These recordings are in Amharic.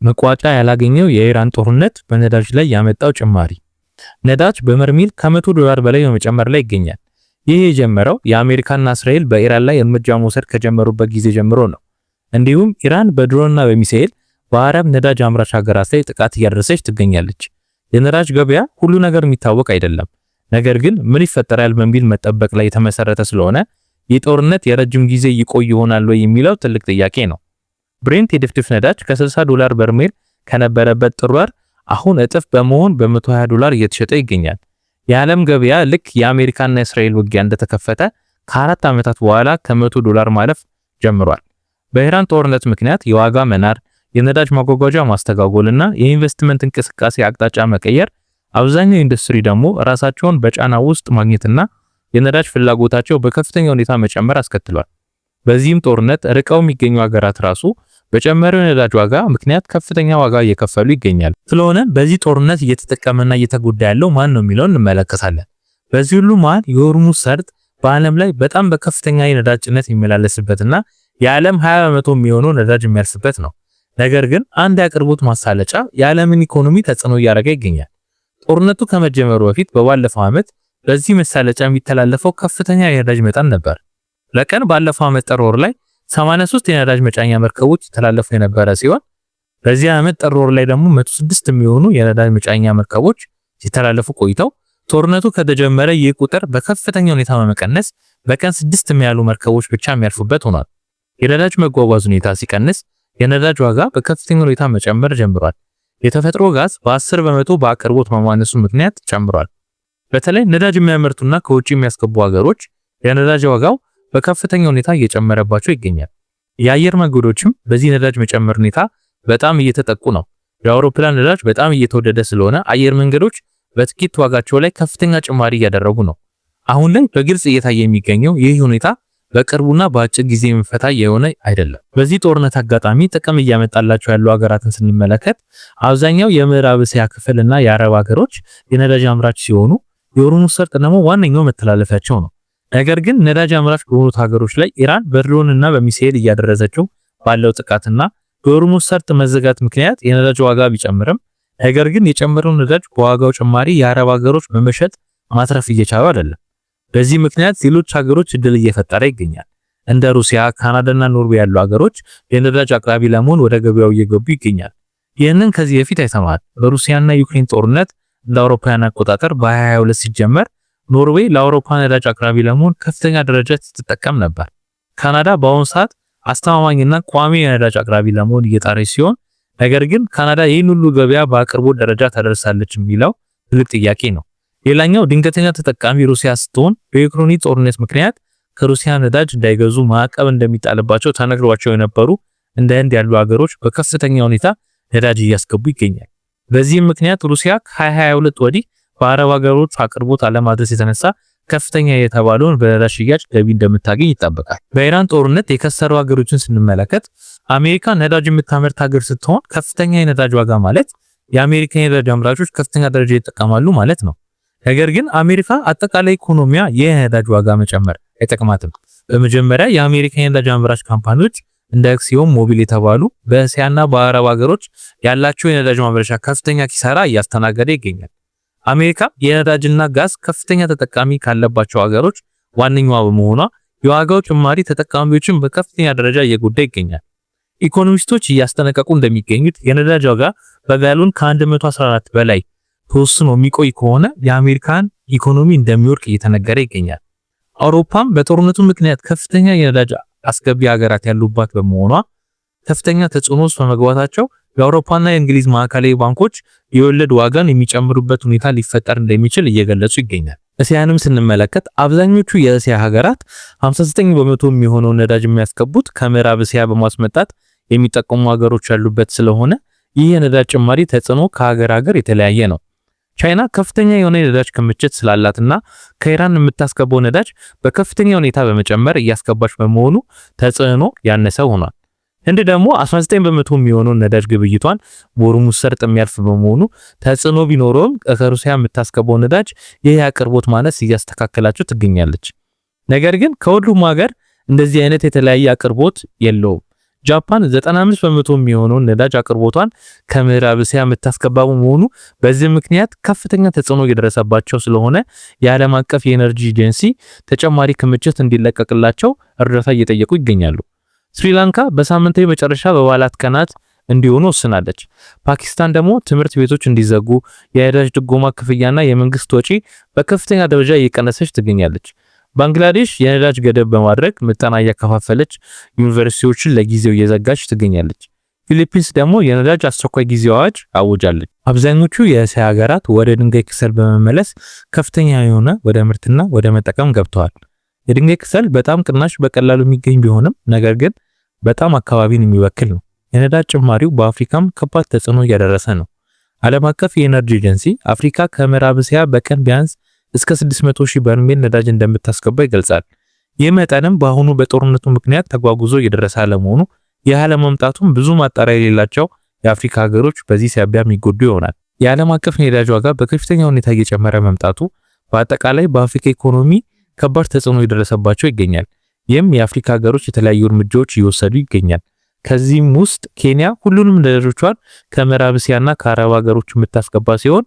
መቋጫ ያላገኘው የኢራን ጦርነት በነዳጅ ላይ ያመጣው ጭማሪ። ነዳጅ በበርሜል ከ$100 በላይ በመጨመር ላይ ይገኛል። ይህ የጀመረው የአሜሪካና እስራኤል በኢራን ላይ እርምጃ መውሰድ ከጀመሩበት ጊዜ ጀምሮ ነው። እንዲሁም ኢራን በድሮንና በሚሳኤል በአረብ ነዳጅ አምራች ሀገራት ላይ ጥቃት እያደረሰች ትገኛለች። የነዳጅ ገበያ ሁሉ ነገር የሚታወቅ አይደለም። ነገር ግን ምን ይፈጠራል በሚል መጠበቅ ላይ የተመሰረተ ስለሆነ ይህ ጦርነት የረጅም ጊዜ ይቆይ ይሆናል ወይ የሚለው ትልቅ ጥያቄ ነው። ብሬንት የድፍድፍ ነዳጅ ከ$60 በርሜል ከነበረበት ጥር ወር አሁን እጥፍ በመሆን በ$120 እየተሸጠ ይገኛል። የዓለም ገበያ ልክ የአሜሪካና እስራኤል ውጊያ እንደተከፈተ ከ4 ዓመታት በኋላ ከ$100 ማለፍ ጀምሯል። በኢራን ጦርነት ምክንያት የዋጋ መናር፣ የነዳጅ ማጓጓዣ ማስተጓጎልና የኢንቨስትመንት እንቅስቃሴ አቅጣጫ መቀየር አብዛኛው ኢንዱስትሪ ደግሞ ራሳቸውን በጫና ውስጥ ማግኘትና የነዳጅ ፍላጎታቸው በከፍተኛ ሁኔታ መጨመር አስከትሏል። በዚህም ጦርነት ርቀው የሚገኙ ሀገራት ራሱ በጨመረው የነዳጅ ዋጋ ምክንያት ከፍተኛ ዋጋ እየከፈሉ ይገኛሉ። ስለሆነ በዚህ ጦርነት እየተጠቀመና እየተጎዳ ያለው ማን ነው የሚለውን እንመለከታለን። በዚህ ሁሉ መሃል የሆርሙዝ ሰርጥ በዓለም ላይ በጣም በከፍተኛ የነዳጅ ጭነት የሚመላለስበትና የዓለም 20% የሚሆነው ነዳጅ የሚያልፍበት ነው። ነገር ግን አንድ የአቅርቦት ማሳለጫ የዓለምን ኢኮኖሚ ተጽዕኖ እያደረገ ይገኛል። ጦርነቱ ከመጀመሩ በፊት በባለፈው ዓመት በዚህ መሳለጫ የሚተላለፈው ከፍተኛ የነዳጅ መጠን ነበር። ለቀን ባለፈው ዓመት ጥር ወር ላይ 83 የነዳጅ መጫኛ መርከቦች የተላለፉ የነበረ ሲሆን በዚህ ዓመት ጥር ወር ላይ ደግሞ 106 የሚሆኑ የነዳጅ መጫኛ መርከቦች ሲተላለፉ ቆይተው ጦርነቱ ከተጀመረ ይህ ቁጥር በከፍተኛ ሁኔታ በመቀነስ በቀን 6 የሚያሉ መርከቦች ብቻ የሚያርፉበት ሆኗል። የነዳጅ መጓጓዝ ሁኔታ ሲቀንስ የነዳጅ ዋጋ በከፍተኛ ሁኔታ መጨመር ጀምሯል። የተፈጥሮ ጋዝ በ10% በአቅርቦት መማነሱ ምክንያት ጨምሯል። በተለይ ነዳጅ የሚያመርቱና ከውጪ የሚያስገቡ ሀገሮች የነዳጅ ዋጋው በከፍተኛ ሁኔታ እየጨመረባቸው ይገኛል። የአየር መንገዶችም በዚህ ነዳጅ መጨመር ሁኔታ በጣም እየተጠቁ ነው። የአውሮፕላን ነዳጅ በጣም እየተወደደ ስለሆነ አየር መንገዶች በትኬት ዋጋቸው ላይ ከፍተኛ ጭማሪ እያደረጉ ነው። አሁን ላይ በግልጽ እየታየ የሚገኘው ይህ ሁኔታ በቅርቡና በአጭር ጊዜ የሚፈታ የሆነ አይደለም። በዚህ ጦርነት አጋጣሚ ጥቅም እያመጣላቸው ያሉ ሀገራትን ስንመለከት አብዛኛው የምዕራብ እስያ ክፍልና የአረብ ሀገሮች የነዳጅ አምራች ሲሆኑ የሆርሙዝ ሰርጥ ደግሞ ዋነኛው መተላለፊያቸው ነው። ነገር ግን ነዳጅ አምራች በሆኑት ሀገሮች ላይ ኢራን በድሮንና በሚሳኤል እያደረሰችው ባለው ጥቃትና በሆርሙዝ ሰርጥ መዘጋት ምክንያት የነዳጅ ዋጋ ቢጨምርም ነገር ግን የጨመረው ነዳጅ በዋጋው ጭማሪ የአረብ ሀገሮች በመሸጥ ማትረፍ እየቻሉ አይደለም። በዚህ ምክንያት ሌሎች ሀገሮች እድል እየፈጠረ ይገኛል። እንደ ሩሲያ፣ ካናዳና ኖርዌይ ያሉ ሀገሮች የነዳጅ አቅራቢ ለመሆን ወደ ገበያው እየገቡ ይገኛል። ይህንን ከዚህ በፊት አይተናል። በሩሲያና ዩክሬን ጦርነት እንደ አውሮፓውያን አቆጣጠር በ2022 ሲጀመር ኖርዌይ ለአውሮፓ ነዳጅ አቅራቢ ለመሆን ከፍተኛ ደረጃ ስትጠቀም ነበር። ካናዳ በአሁኑ ሰዓት አስተማማኝና ቋሚ የነዳጅ አቅራቢ ለመሆን እየጣረች ሲሆን ነገር ግን ካናዳ ይህን ሁሉ ገበያ በአቅርቦት ደረጃ ተደርሳለች የሚለው ትልቅ ጥያቄ ነው። ሌላኛው ድንገተኛ ተጠቃሚ ሩሲያ ስትሆን በዩክሬን ጦርነት ምክንያት ከሩሲያ ነዳጅ እንዳይገዙ ማዕቀብ እንደሚጣልባቸው ተነግሯቸው የነበሩ እንደ ህንድ ያሉ ሀገሮች በከፍተኛ ሁኔታ ነዳጅ እያስገቡ ይገኛል። በዚህም ምክንያት ሩሲያ ከ2022 ወዲህ በአረብ ሀገሮች አቅርቦት አለማድረስ የተነሳ ከፍተኛ የተባለውን በነዳጅ ሽያጭ ገቢ እንደምታገኝ ይጠበቃል። በኢራን ጦርነት የከሰሩ ሀገሮችን ስንመለከት አሜሪካ ነዳጅ የምታመርት ሀገር ስትሆን ከፍተኛ የነዳጅ ዋጋ ማለት የአሜሪካ የነዳጅ አምራቾች ከፍተኛ ደረጃ ይጠቀማሉ ማለት ነው። ነገር ግን አሜሪካ አጠቃላይ ኢኮኖሚያ የነዳጅ ዋጋ መጨመር አይጠቅማትም። በመጀመሪያ የአሜሪካ የነዳጅ አምራች ካምፓኒዎች እንደ ኤክሲዮን ሞቢል የተባሉ በእስያና በአረብ ሀገሮች ያላቸው የነዳጅ ማምረቻ ከፍተኛ ኪሳራ እያስተናገደ ይገኛል። አሜሪካ የነዳጅና ጋዝ ከፍተኛ ተጠቃሚ ካለባቸው ሀገሮች ዋነኛዋ በመሆኗ የዋጋው ጭማሪ ተጠቃሚዎችን በከፍተኛ ደረጃ እየጎዳ ይገኛል። ኢኮኖሚስቶች እያስጠነቀቁ እንደሚገኙት የነዳጅ ዋጋ በጋሎን ከ114 በላይ ተወስኖ የሚቆይ ከሆነ የአሜሪካን ኢኮኖሚ እንደሚወድቅ እየተነገረ ይገኛል። አውሮፓም በጦርነቱ ምክንያት ከፍተኛ የነዳጅ አስገቢ ሀገራት ያሉባት በመሆኗ ከፍተኛ ተጽዕኖ ውስጥ በመግባታቸው የአውሮፓና የእንግሊዝ ማዕከላዊ ባንኮች የወለድ ዋጋን የሚጨምሩበት ሁኔታ ሊፈጠር እንደሚችል እየገለጹ ይገኛል። እስያንም ስንመለከት አብዛኞቹ የእስያ ሀገራት 59% የሚሆነው ነዳጅ የሚያስገቡት ከምዕራብ እስያ በማስመጣት የሚጠቀሙ ሀገሮች ያሉበት ስለሆነ ይህ የነዳጅ ጭማሪ ተጽዕኖ ከሀገር ሀገር የተለያየ ነው። ቻይና ከፍተኛ የሆነ የነዳጅ ክምችት ስላላትና ከኢራን የምታስገባው ነዳጅ በከፍተኛ ሁኔታ በመጨመር እያስገባች በመሆኑ ተጽዕኖ ያነሰ ሆኗል። ህንድ ደግሞ 19% የሚሆነው ነዳጅ ግብይቷን በሆርሙዝ ሰርጥ የሚያልፍ በመሆኑ ተጽዕኖ ቢኖረውም ከሩሲያ የምታስገባው ነዳጅ ይህ አቅርቦት ማነስ እያስተካከላቸው ትገኛለች። ነገር ግን ከሁሉም ሀገር እንደዚህ አይነት የተለያየ አቅርቦት የለውም። ጃፓን 95% የሚሆነውን ነዳጅ አቅርቦቷን ከምዕራብ እስያ የምታስገባ በመሆኑ በዚህ ምክንያት ከፍተኛ ተጽዕኖ እየደረሰባቸው ስለሆነ የዓለም አቀፍ የኤነርጂ ኤጀንሲ ተጨማሪ ክምችት እንዲለቀቅላቸው እርዳታ እየጠየቁ ይገኛሉ። ስሪላንካ በሳምንታዊ መጨረሻ በበዓላት ቀናት እንዲሆኑ ወስናለች። ፓኪስታን ደግሞ ትምህርት ቤቶች እንዲዘጉ የነዳጅ ድጎማ ክፍያና የመንግስት ወጪ በከፍተኛ ደረጃ እየቀነሰች ትገኛለች። ባንግላዴሽ የነዳጅ ገደብ በማድረግ ምጠና እያከፋፈለች ዩኒቨርሲቲዎችን ለጊዜው እየዘጋች ትገኛለች። ፊሊፒንስ ደግሞ የነዳጅ አስቸኳይ ጊዜ አዋጅ አውጃለች። አብዛኞቹ የእስያ ሀገራት ወደ ድንጋይ ከሰል በመመለስ ከፍተኛ የሆነ ወደ ምርትና ወደ መጠቀም ገብተዋል። የድንጋይ ከሰል በጣም ቅናሽ በቀላሉ የሚገኝ ቢሆንም ነገር ግን በጣም አካባቢን የሚበክል ነው። የነዳጅ ጭማሪው በአፍሪካም ከባድ ተጽዕኖ እያደረሰ ነው። ዓለም አቀፍ የኤነርጂ ኤጀንሲ አፍሪካ ከምዕራብ እስያ በቀን ቢያንስ እስከ 600,000 በርሜል ነዳጅ እንደምታስገባ ይገልጻል። ይህ መጠንም በአሁኑ በጦርነቱ ምክንያት ተጓጉዞ እየደረሰ አለመሆኑ ያለመምጣቱም ብዙ ማጣሪያ የሌላቸው የአፍሪካ ሀገሮች በዚህ ሳቢያ የሚጎዱ ይሆናል። የዓለም አቀፍ የነዳጅ ዋጋ በከፍተኛ ሁኔታ እየጨመረ መምጣቱ በአጠቃላይ በአፍሪካ ኢኮኖሚ ከባድ ተጽዕኖ እየደረሰባቸው ይገኛል። ይህም የአፍሪካ ሀገሮች የተለያዩ እርምጃዎች እየወሰዱ ይገኛል። ከዚህም ውስጥ ኬንያ ሁሉንም ነዳጆቿን ከምዕራብ እስያና ከአረብ ሀገሮች የምታስገባ ሲሆን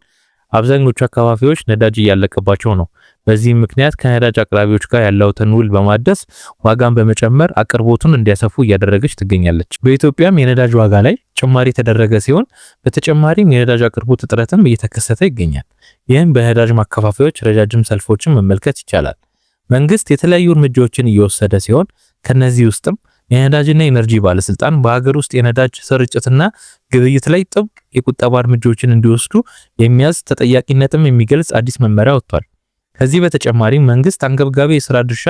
አብዛኞቹ አካባቢዎች ነዳጅ እያለቀባቸው ነው። በዚህም ምክንያት ከነዳጅ አቅራቢዎች ጋር ያለውን ውል በማደስ ዋጋን በመጨመር አቅርቦቱን እንዲያሰፉ እያደረገች ትገኛለች። በኢትዮጵያም የነዳጅ ዋጋ ላይ ጭማሪ የተደረገ ሲሆን በተጨማሪም የነዳጅ አቅርቦት እጥረትም እየተከሰተ ይገኛል። ይህም በነዳጅ ማከፋፈያዎች ረጃጅም ሰልፎችን መመልከት ይቻላል። መንግስት የተለያዩ እርምጃዎችን እየወሰደ ሲሆን ከነዚህ ውስጥም የነዳጅና ኢነርጂ ባለስልጣን በሀገር ውስጥ የነዳጅ ስርጭትና ግብይት ላይ ጥብቅ የቁጠባ እርምጃዎችን እንዲወስዱ የሚያዝ ተጠያቂነትም የሚገልጽ አዲስ መመሪያ ወጥቷል። ከዚህ በተጨማሪ መንግስት አንገብጋቢ የሥራ ድርሻ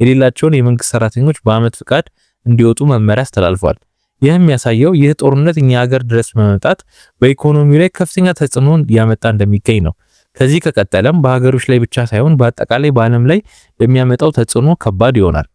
የሌላቸውን የመንግስት ሰራተኞች በአመት ፍቃድ እንዲወጡ መመሪያ አስተላልፏል። ይህም ያሳየው ይህ ጦርነት እኛ ሀገር ድረስ በመምጣት በኢኮኖሚው ላይ ከፍተኛ ተጽዕኖን እያመጣ እንደሚገኝ ነው። ከዚህ ከቀጠለም በሀገሮች ላይ ብቻ ሳይሆን በአጠቃላይ በዓለም ላይ የሚያመጣው ተጽዕኖ ከባድ ይሆናል።